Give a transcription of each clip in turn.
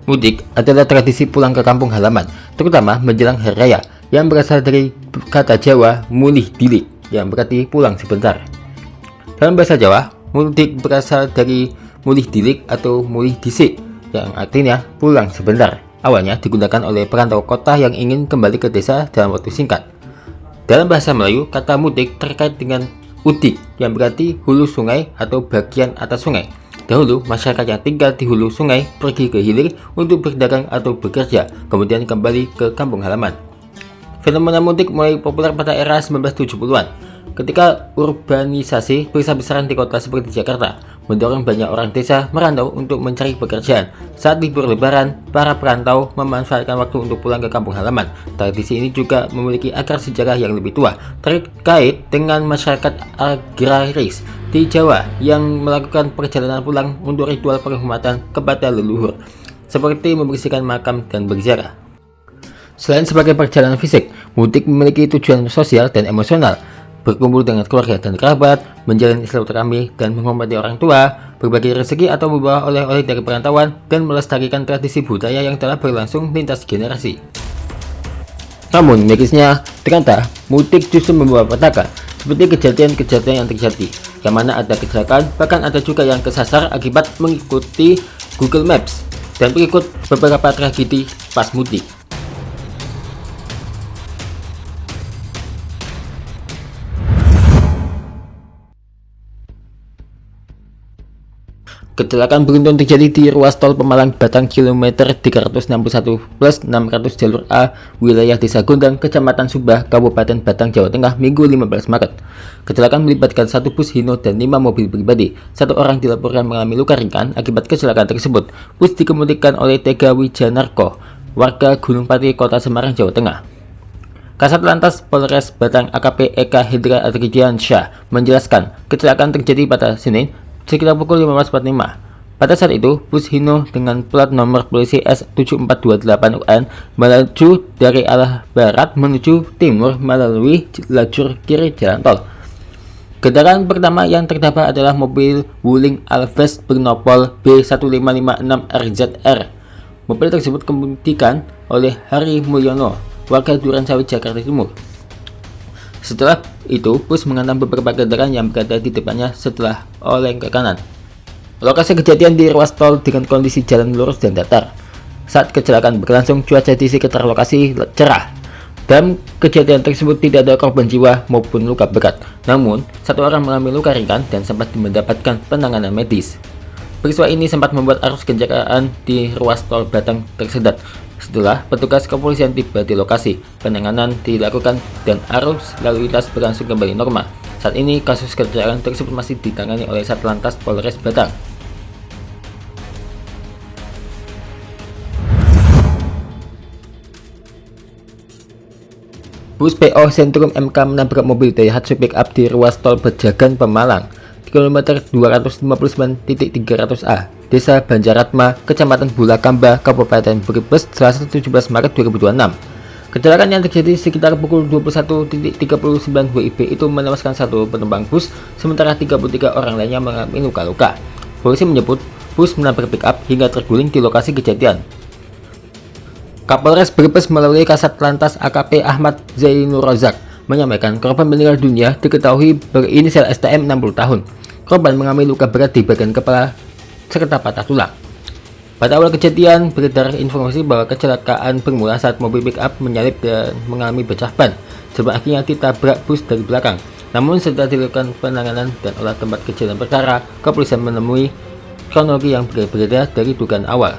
Mudik adalah tradisi pulang ke kampung halaman, terutama menjelang hari raya, yang berasal dari kata Jawa mulih dilik, yang berarti pulang sebentar. Dalam bahasa Jawa, mudik berasal dari mulih dilik atau mulih disik, yang artinya pulang sebentar. Awalnya digunakan oleh perantau kota yang ingin kembali ke desa dalam waktu singkat. Dalam bahasa Melayu, kata mudik terkait dengan udik, yang berarti hulu sungai atau bagian atas sungai. Dahulu, masyarakat yang tinggal di hulu sungai pergi ke hilir untuk berdagang atau bekerja, kemudian kembali ke kampung halaman. Fenomena mudik mulai populer pada era 1970-an, ketika urbanisasi besar-besaran di kota seperti Jakarta mendorong banyak orang desa merantau untuk mencari pekerjaan. Saat libur lebaran, para perantau memanfaatkan waktu untuk pulang ke kampung halaman. Tradisi ini juga memiliki akar sejarah yang lebih tua, terkait dengan masyarakat agraris di Jawa yang melakukan perjalanan pulang untuk ritual penghormatan kepada leluhur, seperti membersihkan makam dan berziarah. Selain sebagai perjalanan fisik, mudik memiliki tujuan sosial dan emosional. Berkumpul dengan keluarga dan kerabat, menjalani silaturahmi dan menghormati orang tua, berbagi rezeki atau membawa oleh-oleh dari perantauan, dan melestarikan tradisi budaya yang telah berlangsung lintas generasi. Namun, mirisnya, ternyata mudik justru membawa petaka, seperti kejadian-kejadian yang terjadi, yang mana ada kecelakaan, bahkan ada juga yang kesasar akibat mengikuti Google Maps, dan berikut beberapa tragedi pas mudik. Kecelakaan beruntun terjadi di ruas tol Pemalang Batang kilometer 361+600 jalur A, wilayah Desa Gondang, Kecamatan Subah, Kabupaten Batang, Jawa Tengah, Minggu 15 Maret. Kecelakaan melibatkan satu bus Hino dan 5 mobil pribadi. Satu orang dilaporkan mengalami luka ringan akibat kecelakaan tersebut. Bus dikemudikan oleh Tega Wijanarko, warga Gunung Pati, Kota Semarang, Jawa Tengah. Kasat Lantas Polres Batang AKP Eka Hendra Adriansyah menjelaskan kecelakaan terjadi pada Senin sekitar pukul 15.45. Pada saat itu, bus Hino dengan plat nomor polisi S7428UN melaju dari arah barat menuju timur melalui lajur kiri jalan tol. Kendaraan pertama yang terdampak adalah mobil Wuling Alves bernopol B1556RZR. Mobil tersebut dikemudikan oleh Hari Mulyono, warga Durensawit, Jakarta Timur. Setelah itu, bus menghantam beberapa kendaraan yang berada di depannya setelah oleng ke kanan. Lokasi kejadian di ruas tol dengan kondisi jalan lurus dan datar. Saat kecelakaan berlangsung, cuaca di sekitar lokasi cerah. Dalam kejadian tersebut tidak ada korban jiwa maupun luka berat. Namun, satu orang mengalami luka ringan dan sempat mendapatkan penanganan medis. Peristiwa ini sempat membuat arus kendaraan di ruas tol Batang tersendat. Setelah petugas kepolisian tiba di lokasi, penanganan dilakukan dan arus lalu lintas berlangsung kembali normal. Saat ini kasus kecelakaan tersebut masih ditangani oleh Satlantas Polres Batang. Bus PO Sentrum MK menabrak mobil Daihatsu pickup di ruas tol Pejagan Pemalang, kilometer 259.300A, Desa Banjaratma, Kecamatan Bulakamba, Kabupaten Brebes, Selasa 17 Maret 2026. Kecelakaan yang terjadi sekitar pukul 21.39 WIB itu menewaskan satu penumpang bus, sementara 33 orang lainnya mengalami luka-luka. Polisi menyebut bus menabrak pickup hingga terguling di lokasi kejadian. Kapolres Brebes melalui Kasat Lantas AKP Ahmad Zainur Rozak menyampaikan korban meninggal dunia diketahui berinisial STM 60 tahun. Korban mengalami luka berat di bagian kepala serta patah tulang. Pada awal kejadian, beredar informasi bahwa kecelakaan bermula saat mobil pick-up menyalip dan mengalami pecah ban, sebab akhirnya ditabrak bus dari belakang. Namun setelah dilakukan penanganan dan olah tempat kejadian perkara, kepolisian menemui kronologi yang berbeda dari dugaan awal.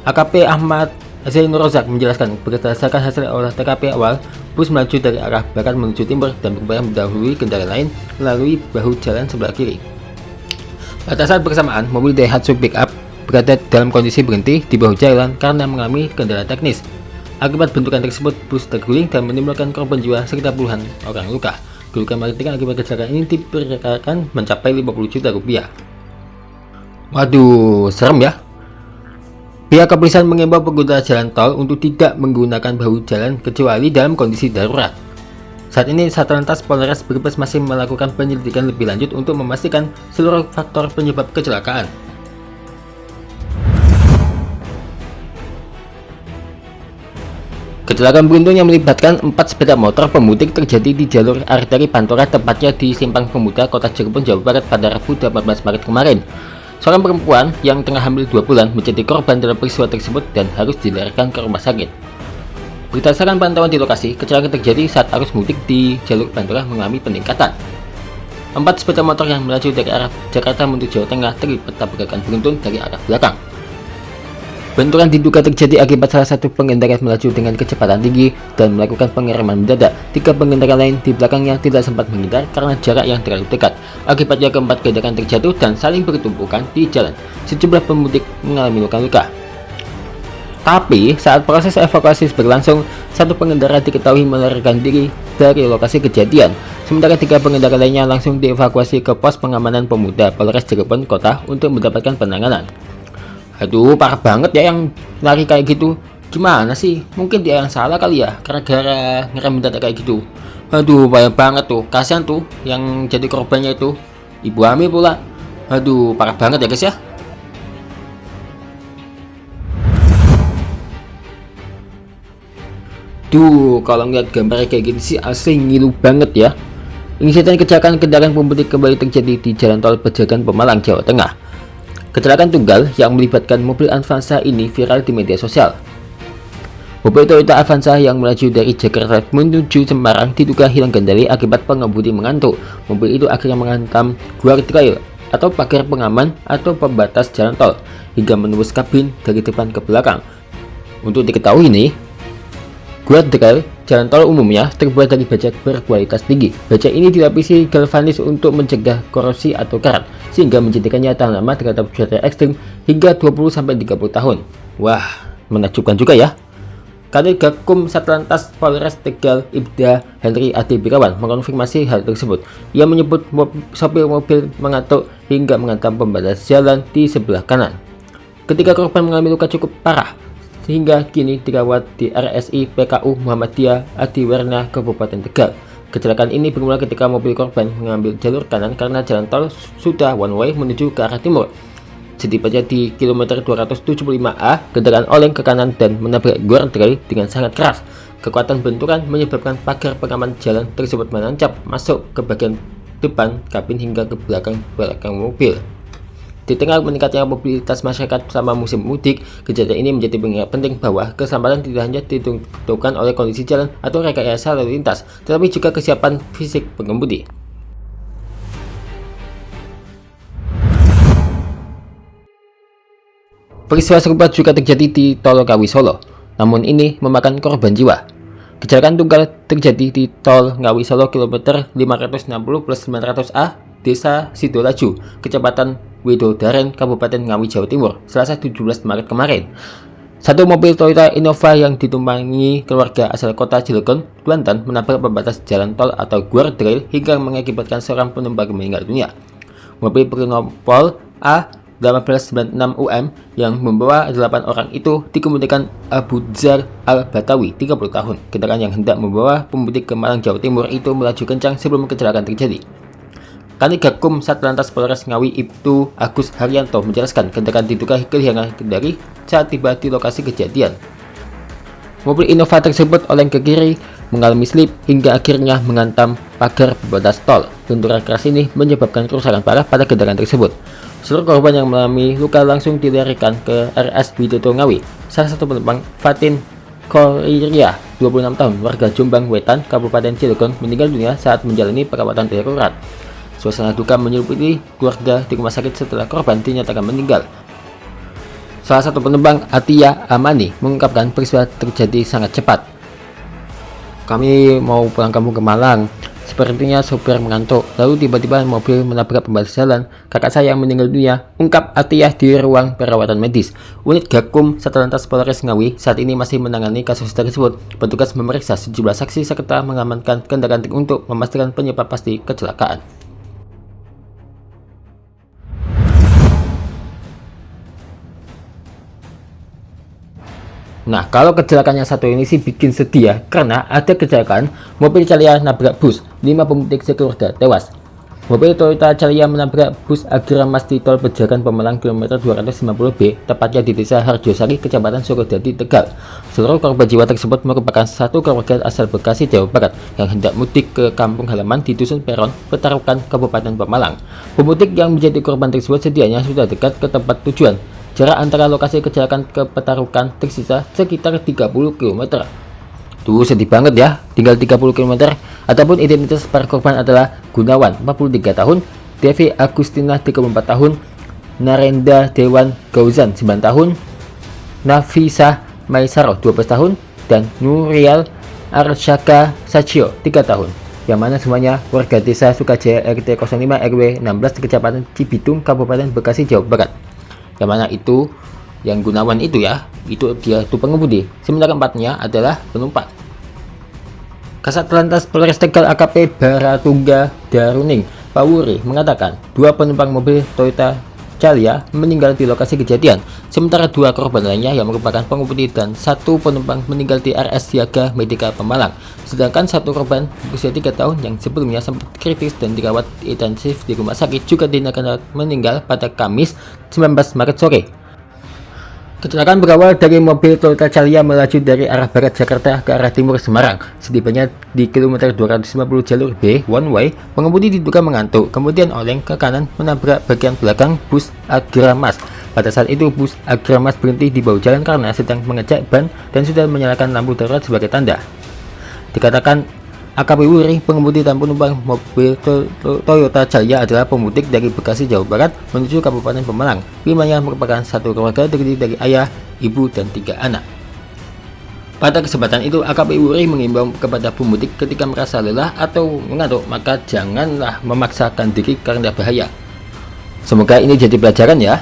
AKP Ahmad Zainur Rozak menjelaskan berdasarkan hasil olah TKP awal, bus melaju dari arah barat menuju timur dan berupaya mendahului kendaraan lain melalui bahu jalan sebelah kiri. Pada saat bersamaan, mobil Daihatsu pickup berada dalam kondisi berhenti di bahu jalan karena mengalami kendala teknis. Akibat benturan tersebut, bus terguling dan menimbulkan korban jiwa sekitar puluhan orang luka. Kerugian material akibat kecelakaan ini diperkirakan mencapai 50 juta rupiah. Waduh, serem ya. Pihak kepolisian mengimbau pengguna jalan tol untuk tidak menggunakan bahu jalan kecuali dalam kondisi darurat. Saat ini Satlantas Polres Brebes masih melakukan penyelidikan lebih lanjut untuk memastikan seluruh faktor penyebab kecelakaan. Kecelakaan beruntun yang melibatkan 4 sepeda motor pemudik terjadi di jalur arteri Pantura, tepatnya di Simpang Pemuda, Kota Cirebon, Jawa Barat pada Rabu 18 Maret kemarin. Seorang perempuan yang tengah hamil 2 bulan menjadi korban dalam peristiwa tersebut dan harus dilarikan ke rumah sakit. Berdasarkan pantauan di lokasi, kecelakaan terjadi saat arus mudik di jalur Pantura mengalami peningkatan. 4 sepeda motor yang melaju dari arah Jakarta menuju Jawa Tengah terlibat tabrakan beruntun dari arah belakang. Benturan diduga terjadi akibat salah satu pengendara melaju dengan kecepatan tinggi dan melakukan pengereman mendadak. 3 pengendara lain di belakangnya tidak sempat menghindar karena jarak yang terlalu dekat. Akibatnya keempat kendaraan terjatuh dan saling bertumpukan di jalan. Sejumlah pemudik mengalami luka-luka. Tapi saat proses evakuasi berlangsung, satu pengendara diketahui melarikan diri dari lokasi kejadian. Sementara 3 pengendara lainnya langsung dievakuasi ke pos pengamanan pemuda Polres Cirebon Kota untuk mendapatkan penanganan. Aduh, parah banget ya yang lari kayak gitu. Gimana sih? Mungkin dia yang salah kali ya, gara-gara ngerem mendadak kayak gitu. Aduh, bahaya banget tuh. Kasihan tuh yang jadi korbannya itu, ibu hamil pula. Aduh, parah banget ya guys ya. Tuh, kalau ngeliat gambarnya kayak gini sih asli ngilu banget ya. Insiden kecelakaan kendaraan pemudik kembali terjadi di Jalan Tol Pejagan Pemalang, Jawa Tengah. Kecelakaan tunggal yang melibatkan mobil Avanza ini viral di media sosial. Mobil Toyota Avanza yang melaju dari Jakarta menuju Semarang diduga hilang kendali akibat pengemudi mengantuk. Mobil itu akhirnya menghantam guardrail atau pagar pengaman atau pembatas jalan tol hingga menembus kabin dari depan ke belakang. Untuk diketahui nih, guardrail jalan tol umumnya terbuat dari baja berkualitas tinggi. Baja ini dilapisi galvanis untuk mencegah korosi atau karat, sehingga menjadikannya tahan lama terhadap cuaca ekstrim hingga 20-30 tahun. Wah, menakjubkan juga ya. Kanit Gakum Satlantas Polres Tegal Ibda Henry Adi Birawan mengonfirmasi hal tersebut. Ia menyebut sopir mobil mengantuk hingga menghantam pembatas jalan di sebelah kanan. Ketika korban mengalami luka cukup parah, sehingga kini dirawat di RSI PKU Muhammadiyah Adiwerna Kabupaten Tegal. Kecelakaan ini bermula ketika mobil korban mengambil jalur kanan karena jalan tol sudah one way menuju ke arah timur. Setibanya di kilometer 275A, kendaraan oleng ke kanan dan menabrak guardrail dengan sangat keras. Kekuatan benturan menyebabkan pagar pengaman jalan tersebut menancap masuk ke bagian depan kabin hingga ke belakang mobil. Di tengah meningkatnya mobilitas masyarakat selama musim mudik, kejadian ini menjadi pengingat penting bahwa keselamatan tidak hanya ditentukan oleh kondisi jalan atau rekayasa lalu lintas, tetapi juga kesiapan fisik pengemudi. Peristiwa serupa juga terjadi di Tol Ngawi Solo, namun ini memakan korban jiwa. Kecelakaan tunggal terjadi di Tol Ngawi Solo kilometer 560+900A, Desa Sidolaju, Kecamatan Widodaren, Kabupaten Ngawi, Jawa Timur, Selasa 17 Maret kemarin. Satu mobil Toyota Innova yang ditumpangi keluarga asal kota Cilegon, Banten, menabrak pembatas jalan tol atau guardrail hingga mengakibatkan seorang penumpang meninggal dunia. Mobil bernomor A1896UM yang membawa 8 orang itu dikemudikan Abu Dzar Al-Batawi, 30 tahun. Kendaraan yang hendak membawa pemudik ke Malang, Jawa Timur itu melaju kencang sebelum kecelakaan terjadi. Kanit Gakum Satlantas Polres Ngawi Ibtu Agus Haryanto menjelaskan kendaraan diduga kehilangan kendali saat tiba di lokasi kejadian. Mobil Innova tersebut oleng ke kiri, mengalami slip hingga akhirnya menghantam pagar pembatas tol. Benturan keras ini menyebabkan kerusakan parah pada kendaraan tersebut. Seluruh korban yang mengalami luka langsung dilarikan ke RS Widodo Ngawi. Salah satu penumpang, Fatin Koriria, 26 tahun, warga Jombang Wetan, Kabupaten Cilegon, meninggal dunia saat menjalani perawatan darurat. Suasana duka menyelimuti keluarga di rumah sakit setelah korban dinyatakan meninggal. Salah satu penumpang, Atia Amani, mengungkapkan peristiwa terjadi sangat cepat. Kami mau pulang kampung ke Malang. Sepertinya sopir mengantuk, lalu tiba-tiba mobil menabrak pembatas jalan. Kakak saya yang meninggal dunia, ungkap Atiyah di ruang perawatan medis. Unit Gakum Satlantas Polres Ngawi saat ini masih menangani kasus tersebut. Petugas memeriksa sejumlah saksi serta mengamankan kendaraan untuk memastikan penyebab pasti kecelakaan. Nah, kalau kecelakaan yang satu ini sih bikin sedih ya, karena ada kecelakaan mobil Calia nabrak bus, 5 pemudik sekeluarga tewas. Mobil Toyota Calya menabrak bus Agramas di tol Pejagan Pemalang kilometer 250B, tepatnya di Desa Harjosari, Kecamatan Sukodadi, Tegal. Seluruh korban jiwa tersebut merupakan satu keluarga asal Bekasi, Jawa Barat yang hendak mudik ke kampung halaman di Dusun Peron, Petarukan, Kabupaten Pemalang. Pemudik yang menjadi korban tersebut sedianya sudah dekat ke tempat tujuan. Jarak antara lokasi kecelakaan ke Petarukan tersisa sekitar 30 km. Tuh sedih banget ya, tinggal 30 km. Adapun identitas para korban adalah Gunawan 43 tahun, Devi Agustina 34 tahun, Narenda Dewan Gauzan 9 tahun, Nafisa Maisaro 12 tahun, dan Nurial Arsyaka Sacio 3 tahun. Yang mana semuanya warga desa Sukajaya RT 05 RW 16 Kecamatan Cibitung, Kabupaten Bekasi, Jawa Barat. Yang mana itu yang Gunawan itu ya, itu dia tuh pengemudi, sementara empatnya adalah penumpang. Kasat Lantas Polres Tegal AKP Baratungga Daruning Pawuri mengatakan 2 penumpang mobil Toyota Calya meninggal di lokasi kejadian, sementara 2 korban lainnya yang merupakan pengemudi dan 1 penumpang meninggal di RS Siaga Medika Pemalang, sedangkan 1 korban berusia 3 tahun yang sebelumnya sempat kritis dan dirawat intensif di rumah sakit juga dinyatakan meninggal pada Kamis 19 Maret sore. Kecelakaan berawal dari mobil Toyota Calya melaju dari arah barat Jakarta ke arah timur Semarang. Setibanya di kilometer 250 jalur B one way, pengemudi diduga mengantuk, kemudian oleng ke kanan menabrak bagian belakang bus Agramas. Pada saat itu bus Agramas berhenti di bahu jalan karena sedang mengecek ban dan sudah menyalakan lampu darurat sebagai tanda. Dikatakan AKP Wuri, pengemudi dan penumpang mobil Toyota Calya adalah pemudik dari Bekasi, Jawa Barat menuju Kabupaten Pemalang. Limanya merupakan satu keluarga terdiri dari ayah, ibu, dan 3 anak. Pada kesempatan itu, AKP Wuri mengimbau kepada pemudik ketika merasa lelah atau mengantuk, maka janganlah memaksakan diri karena bahaya. Semoga ini jadi pelajaran ya.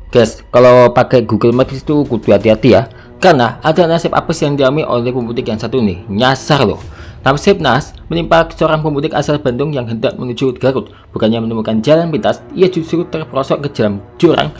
Guys, kalau pakai Google Maps itu kudu hati-hati ya. Karena ada nasib apes yang dialami oleh pemudik yang satu ini, nyasar loh. Nasib nas menimpa seorang pemudik asal Bandung yang hendak menuju Garut. Bukannya menemukan jalan pintas, ia justru terperosok ke dalam jurang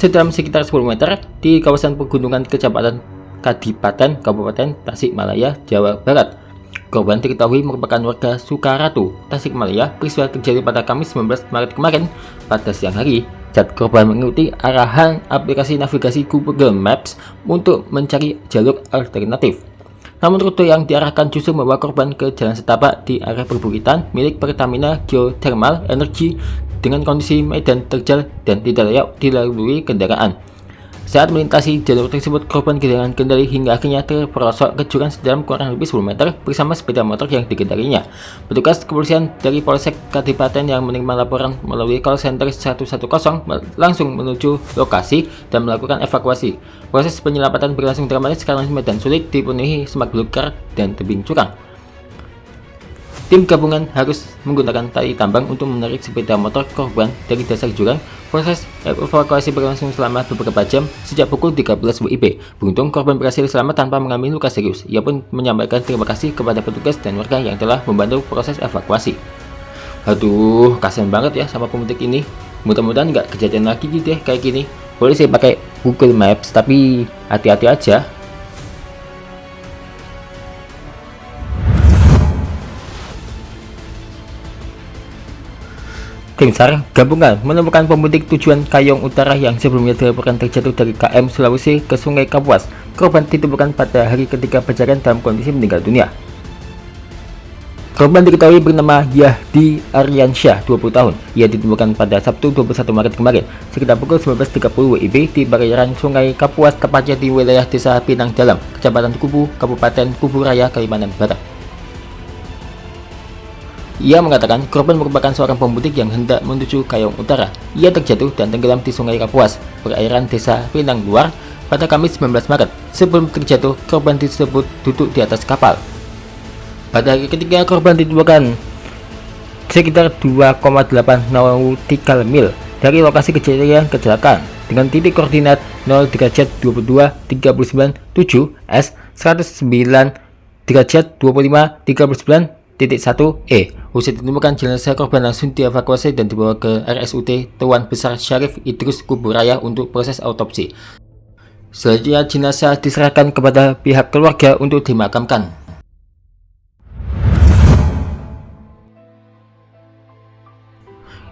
sedalam sekitar 10 meter di kawasan pegunungan Kecamatan Kadipaten, Kabupaten Tasikmalaya, Jawa Barat. Korban diketahui merupakan warga Sukaratu, Tasikmalaya. Peristiwa terjadi pada Kamis 19 Maret kemarin pada siang hari. Saat korban mengikuti arahan aplikasi navigasi Google Maps untuk mencari jalur alternatif. Namun rute yang diarahkan justru membawa korban ke jalan setapak di area perbukitan milik Pertamina Geothermal Energy dengan kondisi medan terjal dan tidak layak dilalui kendaraan. Saat melintasi jalur tersebut, korban kehilangan kendali hingga akhirnya terperosok ke jurang sedalam kurang lebih 10 meter bersama sepeda motor yang digendarinya. Petugas kepolisian dari Polsek Kadipaten yang menerima laporan melalui call center 110 langsung menuju lokasi dan melakukan evakuasi. Proses penyelamatan berlangsung dramatis karena medan sulit dipenuhi semak belukar dan tebing curam. Tim gabungan harus menggunakan tali tambang untuk menarik sepeda motor korban dari dasar jurang. Proses evakuasi berlangsung selama beberapa jam sejak pukul 13 WIB. Beruntung korban berhasil selamat tanpa mengalami luka serius. Ia pun menyampaikan terima kasih kepada petugas dan warga yang telah membantu proses evakuasi. Aduh, kasihan banget ya sama pemudik ini. Mudah-mudahan nggak kejadian lagi deh kayak gini. Boleh sih pakai Google Maps, tapi hati-hati aja. Tim SAR gabungan menemukan pemudik tujuan Kayong Utara yang sebelumnya dilaporkan terjatuh dari KM Sulawesi ke Sungai Kapuas. Korban ditemukan pada hari ketiga pencarian dalam kondisi meninggal dunia. Korban diketahui bernama Yahdi Aryansyah, 20 tahun. Ia ditemukan pada Sabtu 21 Maret kemarin, sekitar pukul 19.30 WIB di perairan Sungai Kapuas, tepatnya di wilayah Desa Pinang Dalam, Kecamatan Kubu, Kabupaten Kubu Raya, Kalimantan Barat. Ia mengatakan korban merupakan seorang pemudik yang hendak menuju Kayong Utara. Ia terjatuh dan tenggelam di Sungai Kapuas, perairan Desa Pinang Luar, pada Kamis 19 Maret. Sebelum terjatuh, korban tersebut duduk di atas kapal. Pada hari ketiga, korban ditemukan sekitar 2,8 nautical mil dari lokasi kejadian kecelakaan dengan titik koordinat 0 derajat 22 39 7 S 109 derajat 25 39 1 Usai ditemukan jenazah korban langsung dievakuasi dan dibawa ke RSUD Tuan Besar Syarif Idrus Kubu Raya untuk proses autopsi. Selanjutnya jenazah diserahkan kepada pihak keluarga untuk dimakamkan.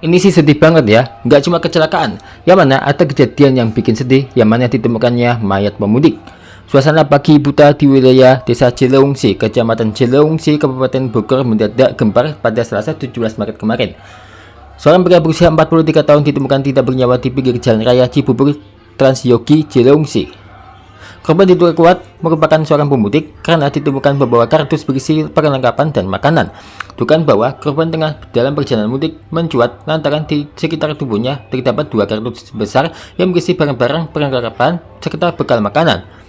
Ini sih sedih banget ya, nggak cuma kecelakaan, yang mana ada kejadian yang bikin sedih, yang mana ditemukannya mayat pemudik. Suasana pagi buta di wilayah Desa Cileungsi, Kecamatan Cileungsi, Kabupaten Bogor mendadak gempar pada Selasa 17 Maret kemarin. Seorang pria berusia 43 tahun ditemukan tidak bernyawa di pinggir jalan raya Cibubur Transyogi Cileungsi. Korban diduga kuat merupakan seorang pemudik karena ditemukan membawa kardus berisi perlengkapan dan makanan. Dugaan bahwa korban tengah dalam perjalanan mudik mencuat lantaran di sekitar tubuhnya terdapat 2 kardus besar yang berisi barang-barang perlengkapan serta bekal makanan.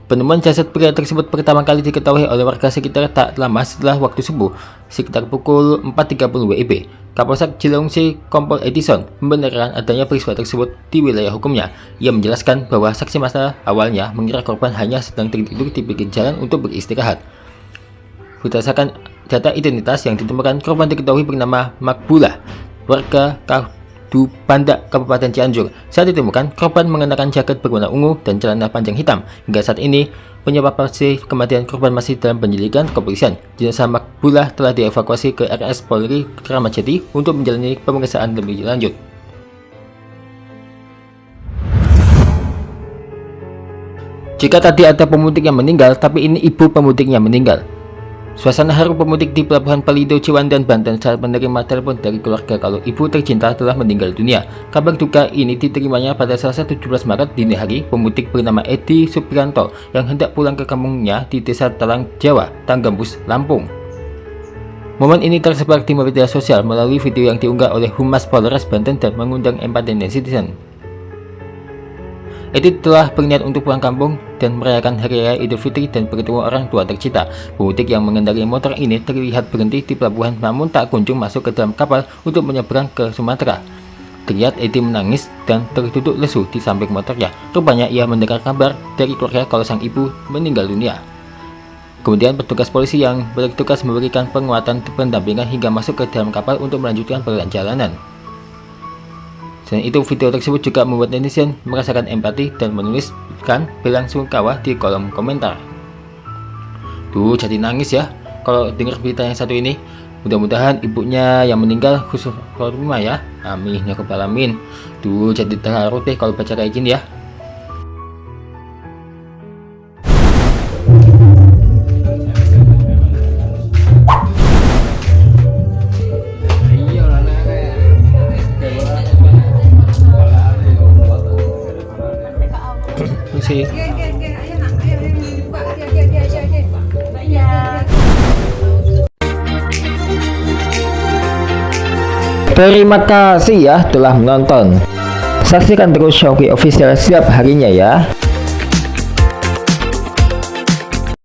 Penemuan jasad pria tersebut pertama kali diketahui oleh warga sekitar tak lama setelah waktu subuh, sekitar pukul 4.30 WIB. Kapolsek Cileungsi Kompol Edison membenarkan adanya peristiwa tersebut di wilayah hukumnya. Ia menjelaskan bahwa saksi mata awalnya mengira korban hanya sedang tertidur di pinggir jalan untuk beristirahat. Berdasarkan data identitas yang ditemukan, korban diketahui bernama Makbula, warga Du Pandak, Kabupaten Cianjur. Saat ditemukan, korban mengenakan jaket berwarna ungu dan celana panjang hitam. Hingga saat ini, penyebab pasti kematian korban masih dalam penyelidikan kepolisian. Jenazah Makbula telah dievakuasi ke RS Polri Kramat Jati untuk menjalani pemeriksaan lebih lanjut. Jika tadi ada pemudik yang meninggal, tapi ini ibu pemudiknya meninggal. Suasana haru pemudik di Pelabuhan Pelindo, Ciwandan, Banten saat menerima telepon dari keluarga kalau ibu tercinta telah meninggal dunia. Kabar duka ini diterimanya pada Selasa 17 Maret dini hari. Pemudik bernama Edi Suprianto yang hendak pulang ke kampungnya di Desa Talang Jawa, Tanggambus, Lampung. Momen ini tersebar di media sosial melalui video yang diunggah oleh Humas Polres Banten dan mengundang empati netizen. Edi telah berniat untuk pulang kampung dan merayakan Hari Raya Idul Fitri dan bertemu orang tua tercinta. Pemudik yang mengendarai motor ini terlihat berhenti di pelabuhan namun tak kunjung masuk ke dalam kapal untuk menyeberang ke Sumatera. Terlihat Edi menangis dan terduduk lesu di samping motornya. Rupanya ia mendengar kabar dari keluarga kalau sang ibu meninggal dunia. Kemudian petugas polisi yang bertugas memberikan penguatan pendampingan hingga masuk ke dalam kapal untuk melanjutkan perjalanan. Selain itu, video tersebut juga membuat netizen merasakan empati dan menuliskan belasungkawa di kolom komentar. Tuh, jadi nangis ya kalau dengar berita yang satu ini. Mudah-mudahan ibunya yang meninggal khusus rumah ya. Amin ya rabbal alamin. Tuh, jadi terharu deh kalau baca kayak gini ya. Terima kasih ya telah menonton. Saksikan terus Showki Official setiap harinya ya.